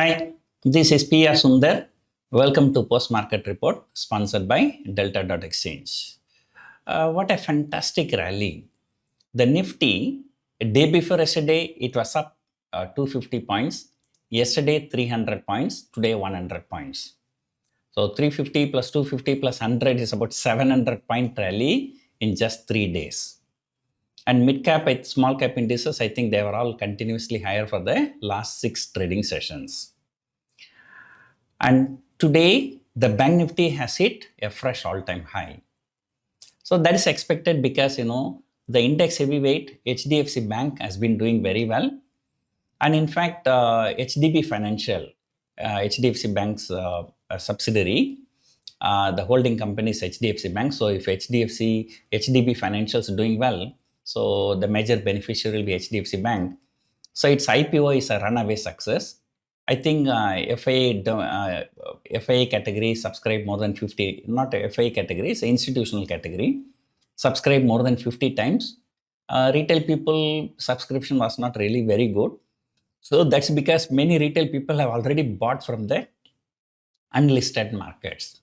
Hi, this is PR Sundar. Welcome to Post Market Report sponsored by Delta.exchange. What a fantastic rally. The Nifty, a day before yesterday, it was up 250 points. Yesterday, 300 points. Today, 100 points. So 350 plus 250 plus 100 is about 700 point rally in just 3 days. And mid cap, small cap indices, I think they were all continuously higher for the last 6 trading sessions. And today, the Bank Nifty has hit a fresh all-time high. So that is expected because, the index heavyweight HDFC Bank has been doing very well. And in fact, HDB Financial, HDFC Bank's subsidiary, the holding company is HDFC Bank. So if HDB Financial is doing well, so the major beneficiary will be HDFC Bank. So its IPO is a runaway success. I think FII category subscribed more than 50, not FII category, it's an institutional category, subscribed more than 50 times. Retail people subscription was not really very good. So that's because many retail people have already bought from the unlisted markets.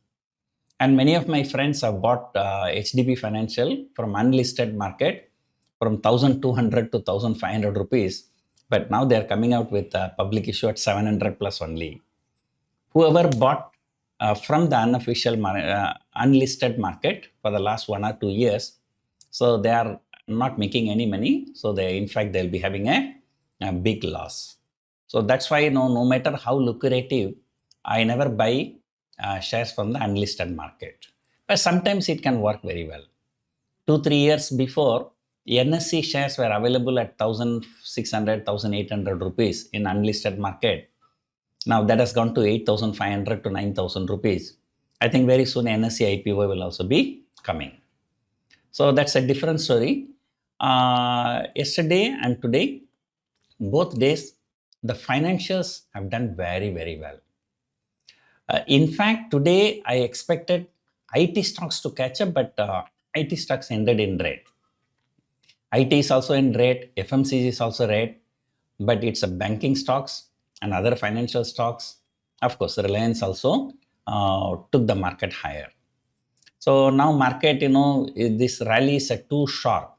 And many of my friends have bought HDB Financial from unlisted market from 1,200 to 1,500 rupees. But now they are coming out with a public issue at 700 plus only. Whoever bought from the unofficial unlisted market for the last 1 or 2 years, so they are not making any money. So they'll be having a big loss. So that's why no matter how lucrative, I never buy shares from the unlisted market. But sometimes it can work very well. 2-3 years before, NSE shares were available at 1,600, 1,800 rupees in unlisted market. Now that has gone to 8,500 to 9,000 rupees. I think very soon NSE IPO will also be coming. So that's a different story. Yesterday and today, both days, the financials have done very, very well. In fact, today I expected IT stocks to catch up, but IT stocks ended in red. IT is also in red, FMCG is also red, but it's a banking stocks and other financial stocks. Of course, Reliance also took the market higher. So now market, this rally is too sharp.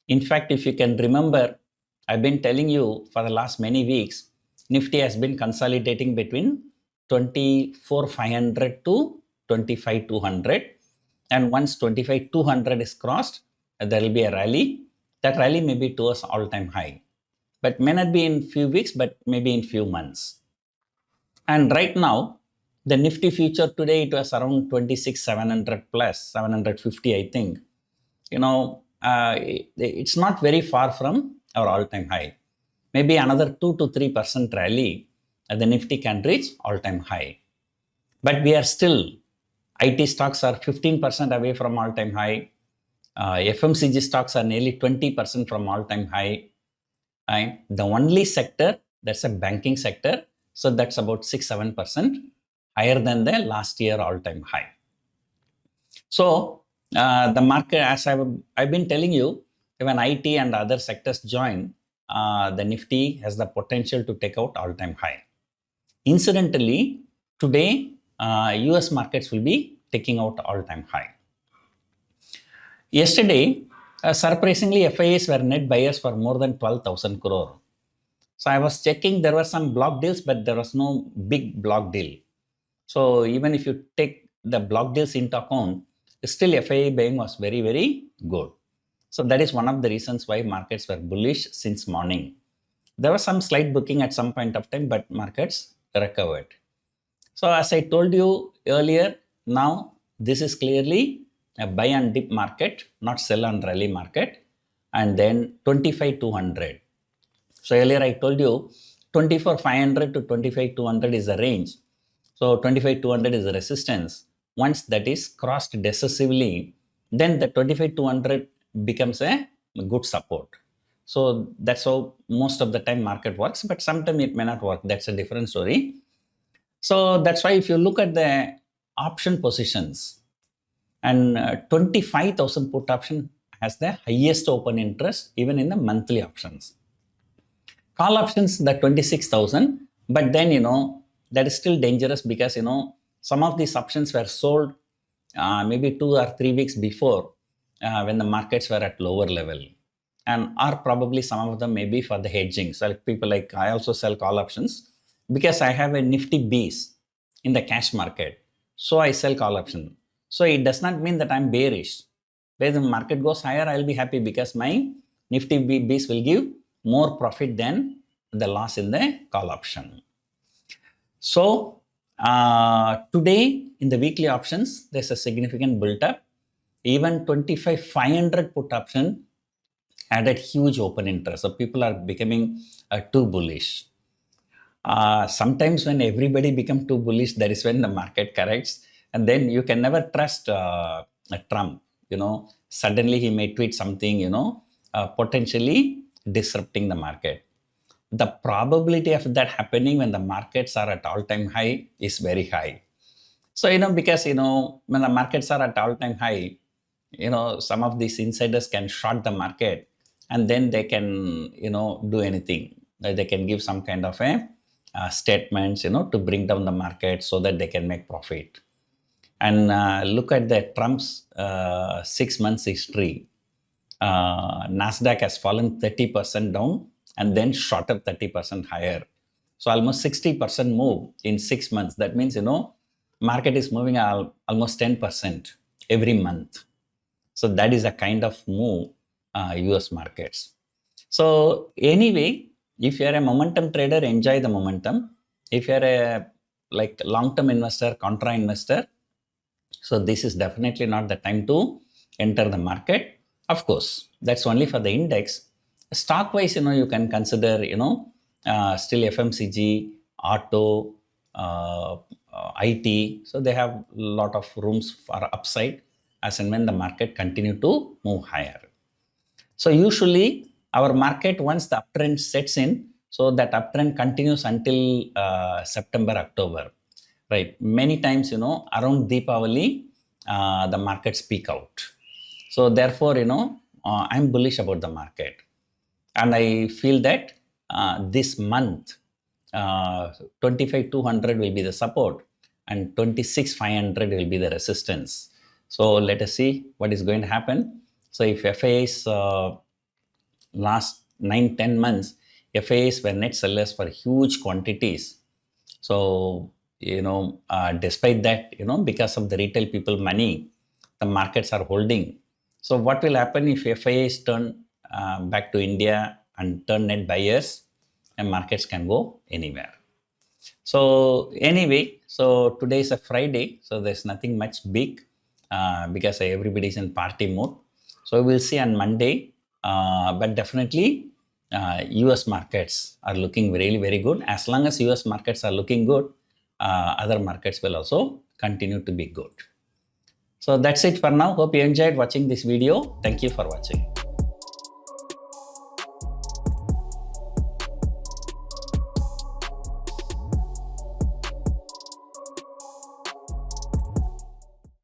In fact, if you can remember, I've been telling you for the last many weeks, Nifty has been consolidating between 24,500 to 25,200. And once 25,200 is crossed, there will be a rally. That rally may be towards all-time high, but may not be in few weeks, but maybe in few months. And right now, the Nifty future today, it was around 26,700 plus, 750, I think. It's not very far from our all-time high. Maybe another 2 to 3% rally, the Nifty can reach all-time high. But we are still, IT stocks are 15% away from all-time high. FMCG stocks are nearly 20% from all-time high. And the only sector, that's a banking sector, so that's about 6-7% higher than the last year all-time high. So the market, as I've been telling you, when IT and other sectors join, the Nifty has the potential to take out all-time high. Incidentally, today, US markets will be taking out all-time high. Yesterday, surprisingly, FIIs were net buyers for more than 12,000 crore. So I was checking, there were some block deals, but there was no big block deal. So even if you take the block deals into account, still FII buying was very, very good. So that is one of the reasons why markets were bullish since morning. There was some slight booking at some point of time, but markets recovered. So as I told you earlier, now this is clearly a buy and dip market, not sell and rally market, and then 25,200. So earlier I told you 24,500 to 25,200 is the range. So 25,200 is the resistance. Once that is crossed decisively, then the 25,200 becomes a good support. So that's how most of the time market works, but sometimes it may not work. That's a different story. So that's why if you look at the option positions, and 25,000 put option has the highest open interest even in the monthly options. Call options, the 26,000, But then, that is still dangerous because, some of these options were sold maybe 2 or 3 weeks before when the markets were at lower level. And or probably some of them maybe for the hedging. So people like, I also sell call options because I have a Nifty base in the cash market. So I sell call option. So it does not mean that I'm bearish. When the market goes higher, I'll be happy because my Nifty base will give more profit than the loss in the call option. So today in the weekly options, there's a significant build up. Even 25,500 put option added huge open interest. So people are becoming too bullish. Sometimes when everybody become too bullish, that is when the market corrects. And then you can never trust Trump. Suddenly he may tweet something, potentially disrupting the market. The probability of that happening when the markets are at all-time high is very high. So, because, when the markets are at all-time high, some of these insiders can short the market and then they can, do anything. They can give some kind of statements, to bring down the market so that they can make profit. And look at the Trump's 6 months history. Nasdaq has fallen 30% down and then shot up 30% higher. So almost 60% move in 6 months. That means, market is moving almost 10% every month. So that is a kind of move US markets. So anyway, if you are a momentum trader, enjoy the momentum. If you are a long-term investor, contra investor, so this is definitely not the time to enter the market. Of course, that's only for the index. Stock-wise, you can consider, still FMCG, auto, IT. So they have a lot of rooms for upside as and when the market continue to move higher. So usually our market, once the uptrend sets in, so that uptrend continues until September, October, right? Many times, around Deepavali, the markets peak out. So therefore, I'm bullish about the market. And I feel that this month, 25,200 will be the support and 26,500 will be the resistance. So let us see what is going to happen. So if FIIs last 9-10 months, FIIs were net sellers for huge quantities. So, despite that, because of the retail people money, the markets are holding. So what will happen if FIIs turn back to India and turn net buyers, and markets can go anywhere. So anyway, so today is a Friday, so there's nothing much big because everybody is in party mode. So we'll see on Monday, but definitely US markets are looking really, very good. As long as US markets are looking good, other markets will also continue to be good. So that's it for now. Hope you enjoyed watching this video. Thank you for watching.